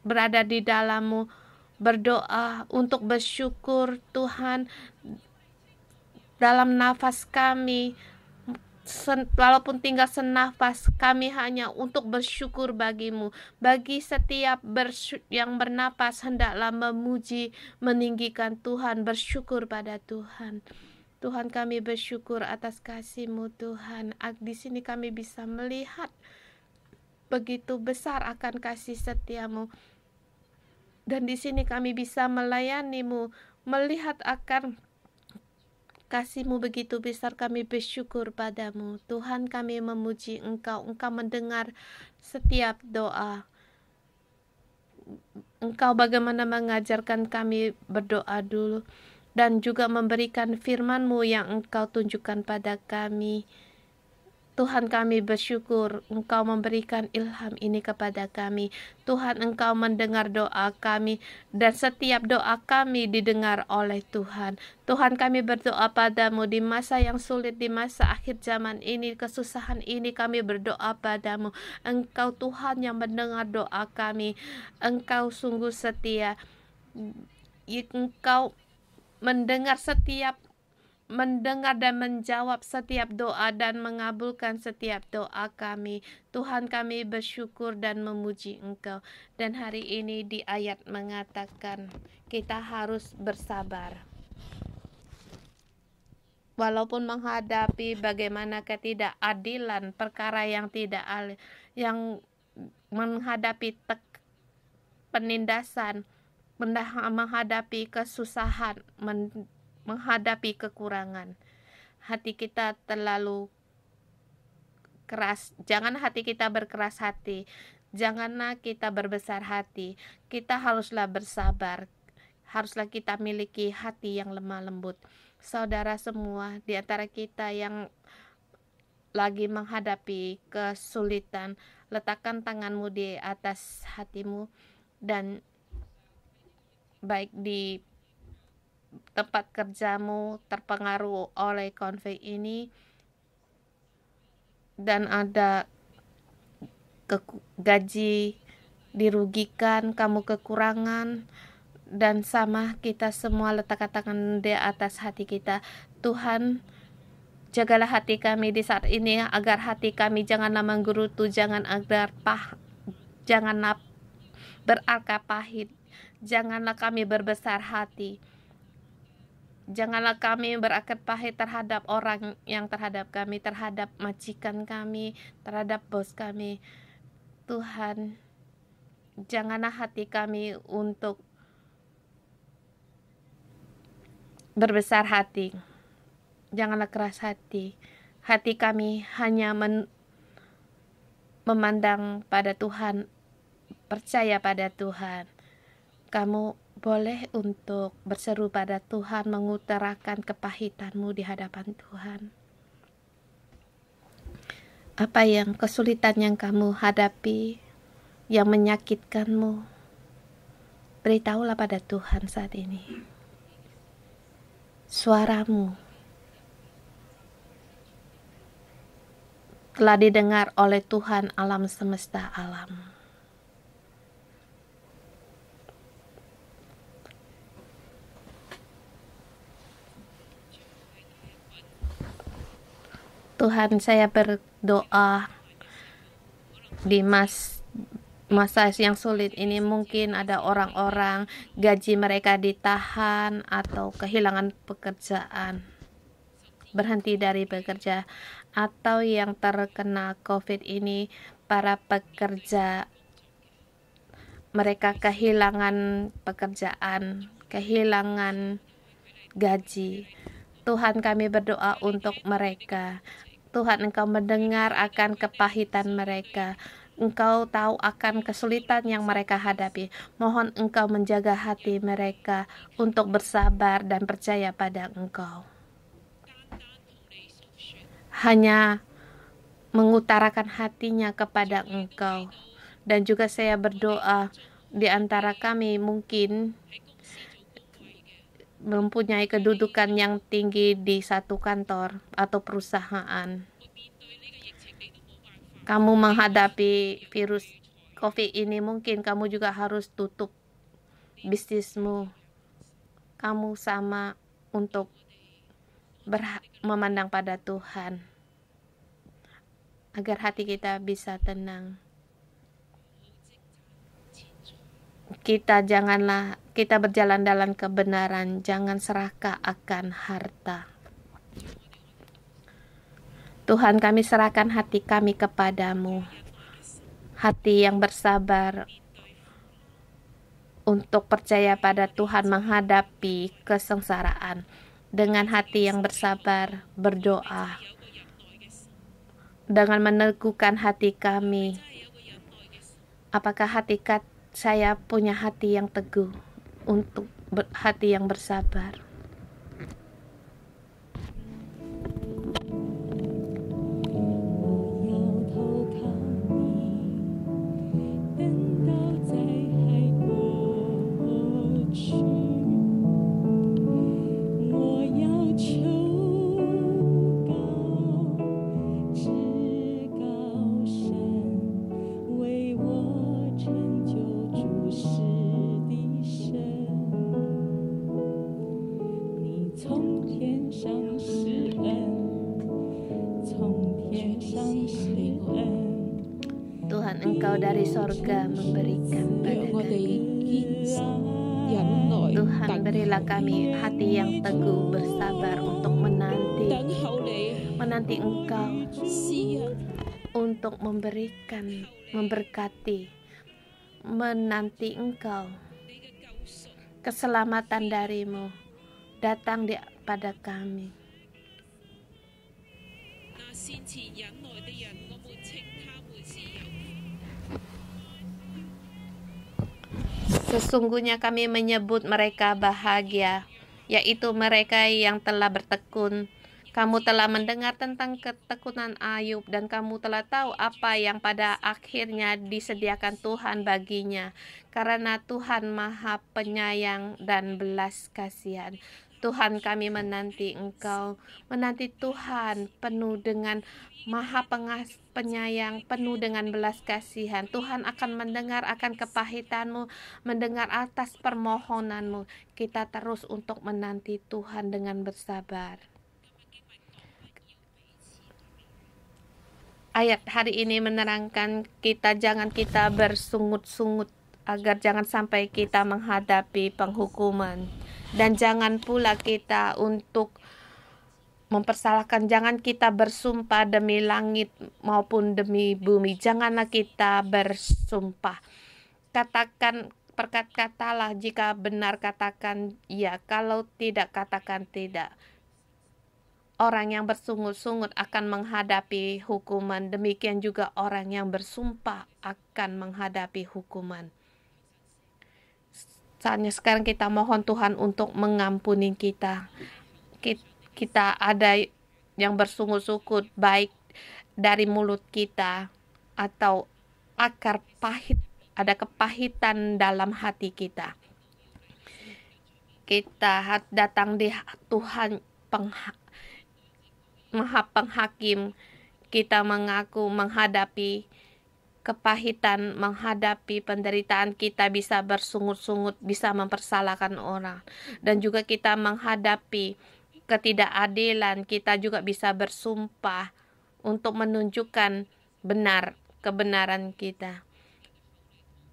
berada di dalam-Mu, berdoa untuk bersyukur Tuhan. Dalam nafas kami, walaupun tinggal senafas, kami hanya untuk bersyukur bagi-Mu. Bagi setiap yang bernapas, hendaklah memuji, meninggikan Tuhan, bersyukur pada Tuhan. Tuhan, kami bersyukur atas kasih-Mu Tuhan. Di sini kami bisa melihat begitu besar akan kasih setia-Mu. Dan di sini kami bisa melayani-Mu, melihat akan kasih-Mu begitu besar, kami bersyukur padamu. Tuhan, kami memuji Engkau. Engkau mendengar setiap doa. Engkau bagaimana mengajarkan kami berdoa dulu, dan juga memberikan firman-Mu yang Engkau tunjukkan pada kami. Tuhan, kami bersyukur Engkau memberikan ilham ini kepada kami. Tuhan, Engkau mendengar doa kami dan setiap doa kami didengar oleh Tuhan. Tuhan, kami berdoa padamu di masa yang sulit, di masa akhir zaman ini, kesusahan ini kami berdoa padamu. Engkau Tuhan yang mendengar doa kami. Engkau sungguh setia. Engkau mendengar dan menjawab setiap doa dan mengabulkan setiap doa kami. Tuhan, kami bersyukur dan memuji Engkau. Dan hari ini di ayat mengatakan kita harus bersabar. Walaupun menghadapi bagaimana ketidakadilan, perkara yang tidak adil, yang menghadapi penindasan, menghadapi kesusahan, menghadapi kekurangan, hati kita terlalu keras. Jangan hati kita berkeras hati, janganlah kita berbesar hati. Kita haruslah bersabar, haruslah kita miliki hati yang lemah lembut. Saudara semua di antara kita yang lagi menghadapi kesulitan, letakkan tanganmu di atas hatimu, dan baik di tempat kerjamu terpengaruh oleh konflik ini dan ada gaji dirugikan, kamu kekurangan, dan sama kita semua letakkan tangan di atas hati kita. Tuhan, jagalah hati kami di saat ini agar hati kami janganlah menggerutu, janganlah berakar pahit, janganlah kami berbesar hati. Janganlah kami berakar pahit terhadap orang yang terhadap kami, terhadap majikan kami, terhadap bos kami. Tuhan, janganlah hati kami untuk berbesar hati. Janganlah keras hati. Hati kami hanya memandang pada Tuhan, percaya pada Tuhan. Kamu boleh untuk berseru pada Tuhan, mengutarakan kepahitanmu di hadapan Tuhan. Apa yang kesulitan yang kamu hadapi, yang menyakitkanmu, beritahulah pada Tuhan saat ini. Suaramu telah didengar oleh Tuhan alam semesta alam. Tuhan, saya berdoa di masa yang sulit ini, mungkin ada orang-orang gaji mereka ditahan atau kehilangan pekerjaan, berhenti dari bekerja, atau yang terkena COVID ini, para pekerja mereka kehilangan pekerjaan, kehilangan gaji. Tuhan, kami berdoa untuk mereka. Tuhan, Engkau mendengar akan kepahitan mereka. Engkau tahu akan kesulitan yang mereka hadapi. Mohon Engkau menjaga hati mereka untuk bersabar dan percaya pada Engkau. Hanya mengutarakan hatinya kepada Engkau. Dan juga saya berdoa di antara kami mungkin mempunyai kedudukan yang tinggi di satu kantor atau perusahaan. Kamu menghadapi virus COVID ini, mungkin kamu juga harus tutup bisnismu. Kamu sama untuk memandang pada Tuhan, agar hati kita bisa tenang. Kita berjalan dalam kebenaran, jangan serakah akan harta. Tuhan, kami serahkan hati kami kepadamu, hati yang bersabar untuk percaya pada Tuhan menghadapi kesengsaraan. Dengan hati yang bersabar berdoa, dengan meneguhkan hati kami. Apakah saya punya hati yang teguh untuk hati yang bersabar? dan Engkau dari sorga memberikan pada kami. Tuhan, berilah kami hati yang teguh, bersabar untuk menanti Engkau, untuk memberikan, memberkati, menanti Engkau. Keselamatan darimu datang pada kami. Sesungguhnya kami menyebut mereka bahagia, yaitu mereka yang telah bertekun. Kamu telah mendengar tentang ketekunan Ayub, dan kamu telah tahu apa yang pada akhirnya disediakan Tuhan baginya, karena Tuhan Maha Penyayang dan belas kasihan. Tuhan, kami menanti Engkau, menanti Tuhan penuh dengan Maha Penyayang, penuh dengan belas kasihan. Tuhan akan mendengar akan kepahitanmu, mendengar atas permohonanmu. Kita terus untuk menanti Tuhan dengan bersabar. Ayat hari ini menerangkan jangan kita bersungut-sungut, agar jangan sampai kita menghadapi penghukuman. Dan jangan pula kita untuk mempersalahkan, jangan kita bersumpah demi langit maupun demi bumi. Janganlah kita bersumpah. Berkatalah jika benar, katakan ya, kalau tidak, katakan tidak. Orang yang bersungut-sungut akan menghadapi hukuman, demikian juga orang yang bersumpah akan menghadapi hukuman. Saatnya sekarang kita mohon Tuhan untuk mengampuni kita. Kita ada yang bersungut-sungut, baik dari mulut kita atau akar pahit, ada kepahitan dalam hati kita. Kita datang di Tuhan Maha Penghakim. Kita mengaku menghadapi kepahitan, menghadapi penderitaan, kita bisa bersungut-sungut, bisa mempersalahkan orang. Dan juga kita menghadapi ketidakadilan, kita juga bisa bersumpah untuk menunjukkan kebenaran kita.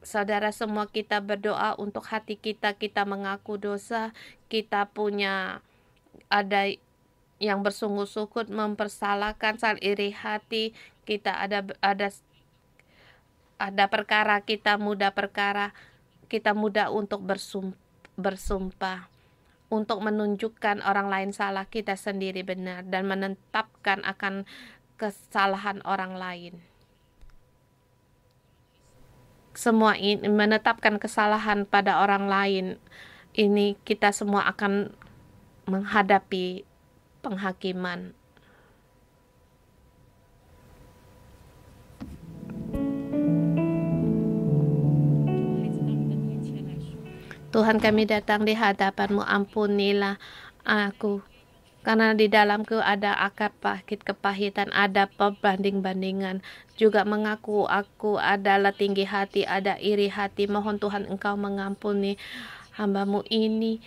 Saudara semua, kita berdoa untuk hati kita mengaku dosa, kita punya ada yang bersungut-sungut, mempersalahkan, saling iri hati, kita ada perkara, kita mudah untuk bersumpah, untuk menunjukkan orang lain salah, kita sendiri benar, dan menetapkan akan kesalahan orang lain. Semua ini menetapkan kesalahan pada orang lain, ini kita semua akan menghadapi penghakiman. Tuhan, kami datang di hadapan-Mu, ampunilah aku, karena di dalamku ada akar pahit, kepahitan, ada perbanding-bandingan, juga mengaku aku adalah tinggi hati, ada iri hati. Mohon Tuhan Engkau mengampuni hamba-Mu ini,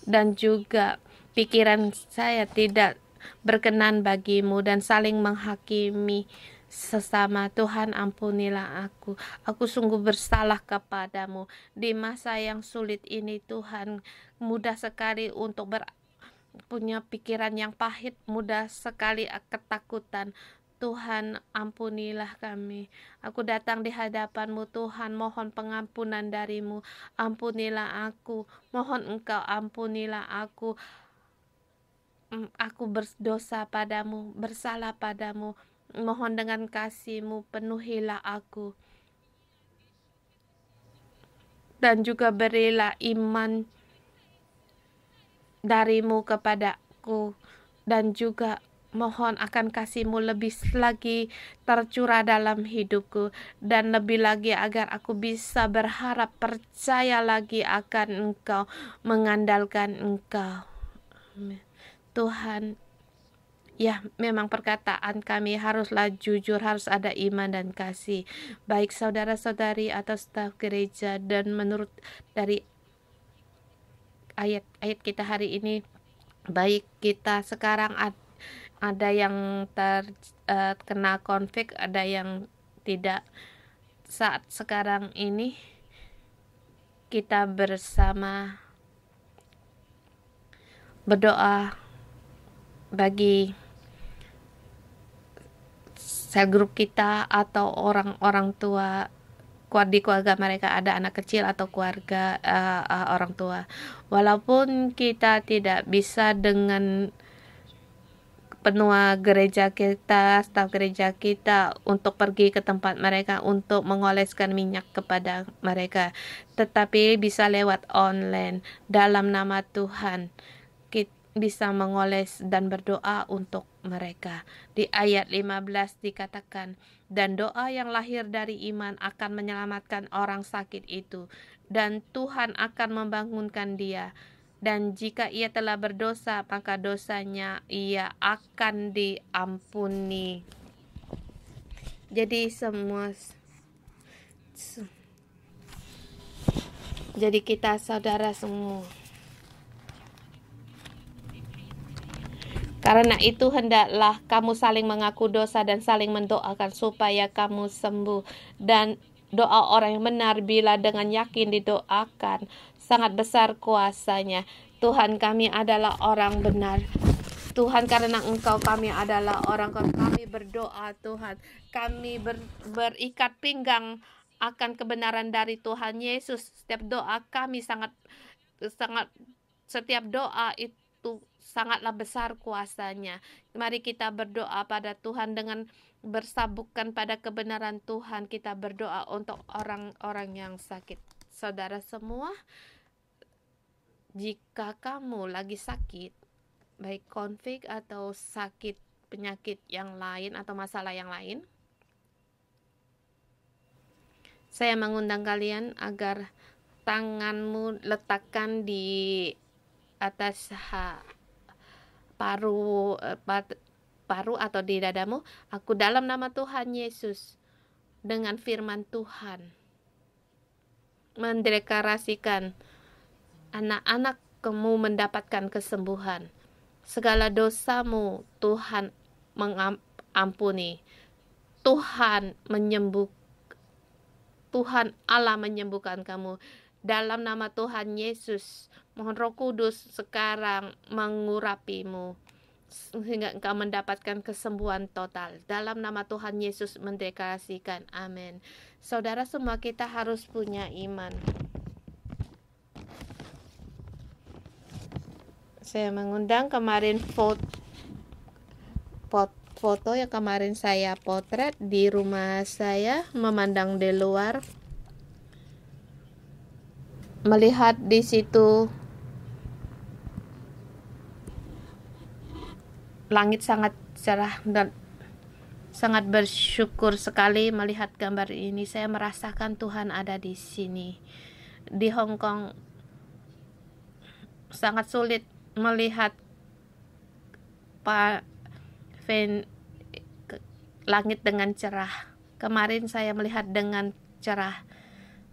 dan juga pikiran saya tidak berkenan bagi-Mu dan saling menghakimi sesama. Tuhan, ampunilah aku sungguh bersalah kepadamu di masa yang sulit ini. Tuhan, mudah sekali untuk punya pikiran yang pahit, mudah sekali ketakutan. Tuhan, ampunilah kami. Aku datang di hadapan-Mu Tuhan, mohon pengampunan dari-Mu. Ampunilah aku, mohon Engkau ampunilah aku. Aku berdosa padamu, bersalah padamu. Mohon dengan kasih-Mu penuhilah aku, dan juga berilah iman dari-Mu kepadaku, dan juga mohon akan kasih-Mu lebih lagi tercurah dalam hidupku, dan lebih lagi agar aku bisa berharap, percaya lagi akan Engkau, mengandalkan Engkau. Tuhan, ya, memang perkataan kami haruslah jujur, harus ada iman dan kasih. Baik saudara-saudari atau staf gereja, dan menurut dari ayat-ayat kita hari ini, baik kita sekarang ada yang terkena konflik, ada yang tidak. Saat sekarang ini kita bersama berdoa bagi sel grup kita atau orang-orang tua di keluarga mereka ada anak kecil atau keluarga orang tua. Walaupun kita tidak bisa dengan penua gereja kita, staf gereja kita untuk pergi ke tempat mereka untuk mengoleskan minyak kepada mereka, tetapi bisa lewat online dalam nama Tuhan. Kita bisa mengoles dan berdoa untuk mereka. Di ayat 15 dikatakan, dan doa yang lahir dari iman akan menyelamatkan orang sakit itu, dan Tuhan akan membangunkan dia. Dan jika ia telah berdosa, maka dosanya ia akan diampuni. Jadi kita saudara semua. Karena itu hendaklah kamu saling mengaku dosa dan saling mendoakan supaya kamu sembuh. Dan doa orang yang benar bila dengan yakin didoakan sangat besar kuasanya. Tuhan, kami adalah orang benar. Tuhan, karena Engkau kami adalah orang, kami berdoa Tuhan. Kami berikat pinggang akan kebenaran dari Tuhan Yesus. Setiap doa kami setiap doa itu sangatlah besar kuasanya. Mari kita berdoa pada Tuhan dengan bersabukkan pada kebenaran Tuhan. Kita berdoa untuk orang-orang yang sakit. Saudara semua, jika kamu lagi sakit, baik konflik atau sakit penyakit yang lain atau masalah yang lain, saya mengundang kalian agar tanganmu letakkan di atas paru atau di dadamu. Aku dalam nama Tuhan Yesus dengan firman Tuhan mendeklarasikan anak-anak kamu mendapatkan kesembuhan. Segala dosamu Tuhan mengampuni. Tuhan Allah menyembuhkan kamu. Dalam nama Tuhan Yesus, mohon Roh Kudus sekarang mengurapimu sehingga engkau mendapatkan kesembuhan total. Dalam nama Tuhan Yesus mendeklarasikan, amin. Saudara semua, kita harus punya iman. Saya mengundang kemarin foto yang kemarin saya potret di rumah saya, memandang di luar, melihat di situ langit sangat cerah dan sangat bersyukur sekali melihat gambar ini. Saya merasakan Tuhan ada di sini. Di Hong Kong sangat sulit melihat langit dengan cerah. Kemarin saya melihat dengan cerah.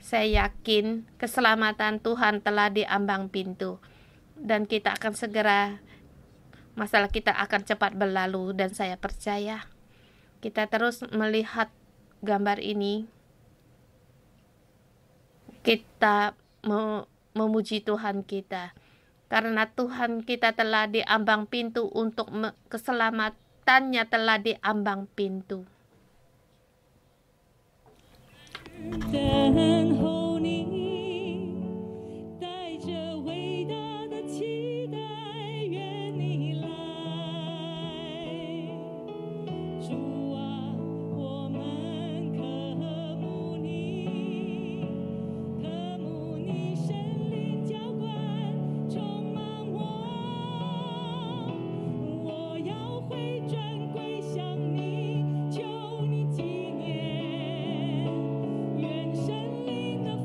Saya yakin keselamatan Tuhan telah diambang pintu, dan kita akan segera, masalah kita akan cepat berlalu, dan saya percaya kita terus melihat gambar ini. Kita memuji Tuhan kita, karena Tuhan kita telah diambang pintu untuk keselamatannya telah diambang pintu. 等候你，带着伟大的期待，愿你来。主啊，我们渴慕你，渴慕你圣灵浇灌，充满我。我要回转归向你，求你纪念。愿神灵的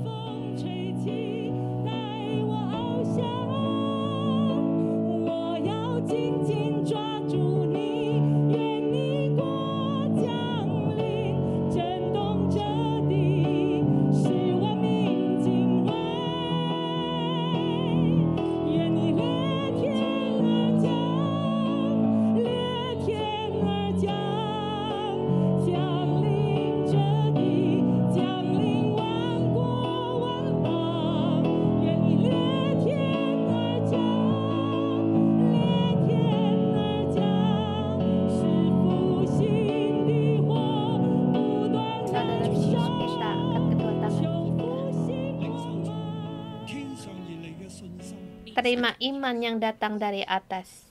terima iman yang datang dari atas.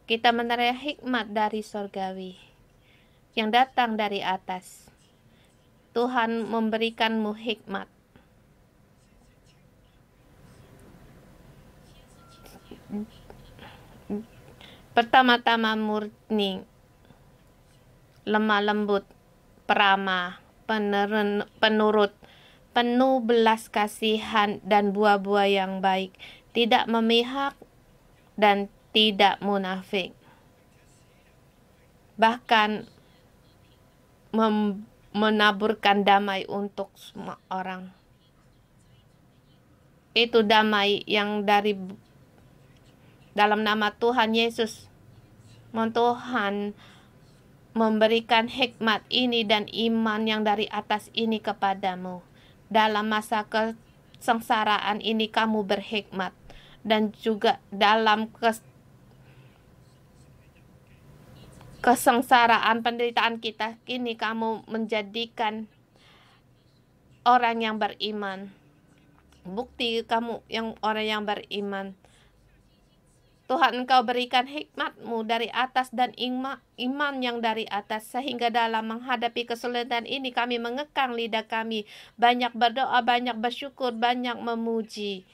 Kita menerima hikmat dari sorgawi yang datang dari atas. Tuhan memberikanmu hikmat. Pertama-tama murni, lemah lembut, peramah, penurut, penuh belas kasihan dan buah-buah yang baik, tidak memihak dan tidak munafik. Bahkan menaburkan damai untuk semua orang. Itu damai yang dari dalam nama Tuhan Yesus. Tuhan memberikan hikmat ini dan iman yang dari atas ini kepadamu. Dalam masa kesengsaraan ini kamu berhikmat. Dan juga dalam kesengsaraan penderitaan kita ini kamu menjadikan orang yang beriman. Bukti kamu yang orang yang beriman. Tuhan, Engkau berikan hikmat-Mu dari atas dan iman yang dari atas, sehingga dalam menghadapi kesulitan ini kami mengekang lidah kami, banyak berdoa, banyak bersyukur, banyak memuji,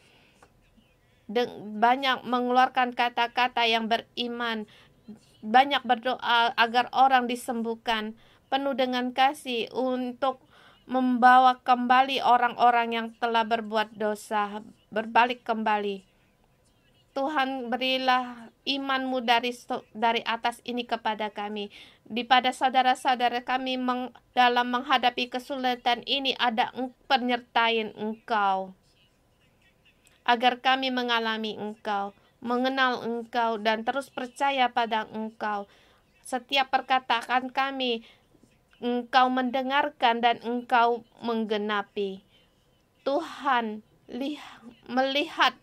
banyak mengeluarkan kata-kata yang beriman, banyak berdoa agar orang disembuhkan, penuh dengan kasih untuk membawa kembali orang-orang yang telah berbuat dosa, berbalik kembali. Tuhan, berilah iman-Mu dari atas ini kepada kami. Pada saudara-saudara kami dalam menghadapi kesulitan ini ada penyertaan Engkau. Agar kami mengalami Engkau, mengenal Engkau, dan terus percaya pada Engkau. Setiap perkataan kami, Engkau mendengarkan dan Engkau menggenapi. Tuhan, melihat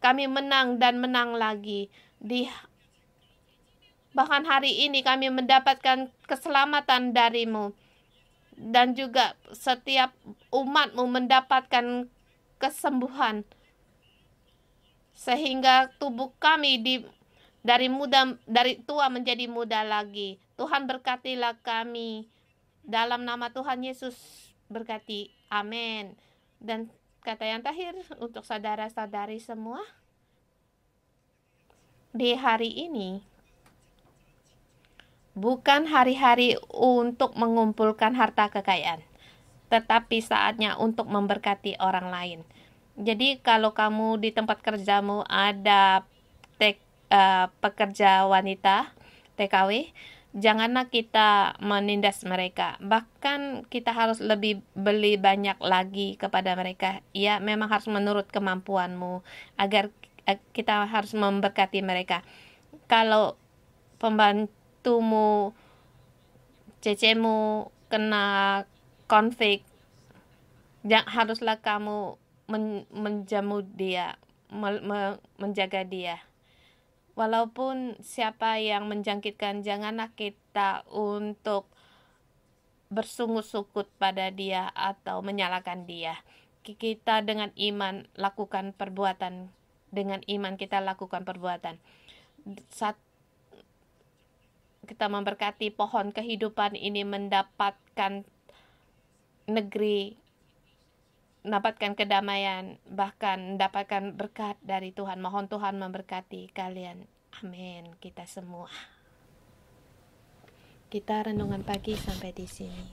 kami menang dan menang lagi. Bahkan hari ini kami mendapatkan keselamatan dari-Mu. Dan juga setiap umat-Mu mendapatkan kesembuhan. Sehingga tubuh kami dari tua menjadi muda lagi. Tuhan, berkatilah kami. Dalam nama Tuhan Yesus berkati. Amin. Dan kata yang terakhir untuk saudara-saudari semua. Di hari ini bukan hari-hari untuk mengumpulkan harta kekayaan, tetapi saatnya untuk memberkati orang lain. Jadi kalau kamu di tempat kerjamu ada pekerja wanita TKW, janganlah kita menindas mereka. Bahkan kita harus beli banyak lagi kepada mereka. Ya, memang harus menurut kemampuanmu agar kita harus memberkati mereka. Kalau pembantumu, cecemu kena konflik, haruslah kamu menjamu dia, menjaga dia. Walaupun siapa yang menjangkitkan, janganlah kita untuk bersungut-sukut pada dia atau menyalahkan dia. Kita dengan iman lakukan perbuatan. Dengan iman kita lakukan perbuatan. Saat kita memberkati pohon kehidupan ini mendapatkan negeri, mendapatkan kedamaian, bahkan mendapatkan berkat dari Tuhan. Mohon Tuhan memberkati kalian. Amin. Kita semua. Kita renungan pagi sampai di sini.